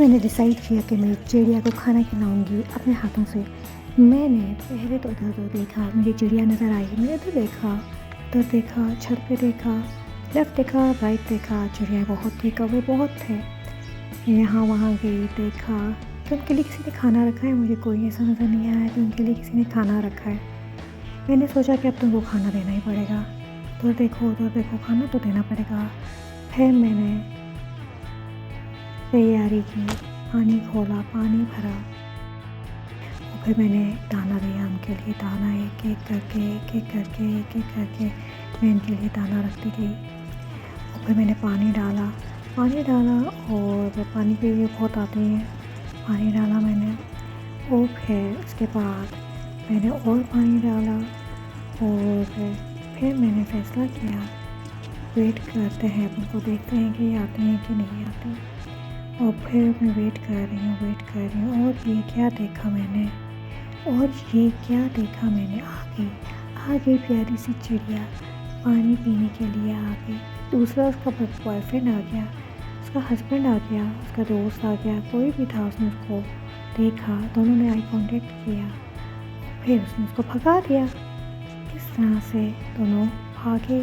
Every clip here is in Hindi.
मैंने डिसाइड किया कि मैं चिड़िया को खाना खिलाऊंगी अपने हाथों से। मैंने पहले तो उधर देखा, मुझे चिड़िया नज़र आई। मैंने तो देखा, उधर देखा, छत पे देखा, लेफ़्ट देखा, राइट देखा, चिड़िया बहुत थी, कौवे बहुत थे। यहाँ वहाँ गई, देखा कि उनके लिए किसी ने खाना रखा है। मुझे कोई ऐसा नज़र नहीं आया कि उनके लिए किसी ने खाना रखा है। मैंने सोचा कि अब तुमको खाना देना ही पड़ेगा। उधर देखो, खाना तो देना पड़ेगा। फिर मैंने तैयारी की, पानी खोला, पानी भरा और फिर मैंने दाना दिया उनके लिए। दाना एक एक करके मैं इनके लिए दाना रखती गई। और फिर मैंने पानी डाला और फिर पानी के लिए बहुत आते हैं, पानी डाला मैंने। और फिर उसके बाद मैंने और पानी डाला और फिर मैंने फ़ैसला किया वेट करते हैं, उनको देखते हैं कि आते हैं कि नहीं आते। और फिर मैं वेट कर रही हूँ और ये क्या देखा मैंने, आ गई प्यारी सी चिड़िया, पानी पीने के लिए आ गई। दूसरा उसका बॉयफ्रेंड आ गया, उसका हस्बैंड आ गया, उसका दोस्त आ गया, कोई भी था। उसने उसको देखा, दोनों ने आई कांटेक्ट किया, फिर उसने उसको भगा दिया। इस तरह से दोनों भागे,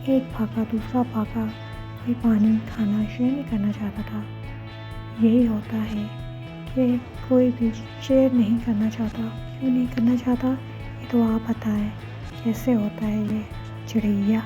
एक भागा, दूसरा भागा। कोई पानी खाना शेयर नहीं करना चाहता था। यही होता है कि कोई भी शेयर नहीं करना चाहता। क्यों नहीं करना चाहता, ये तो आप बताएं कैसे होता है ये चिड़िया।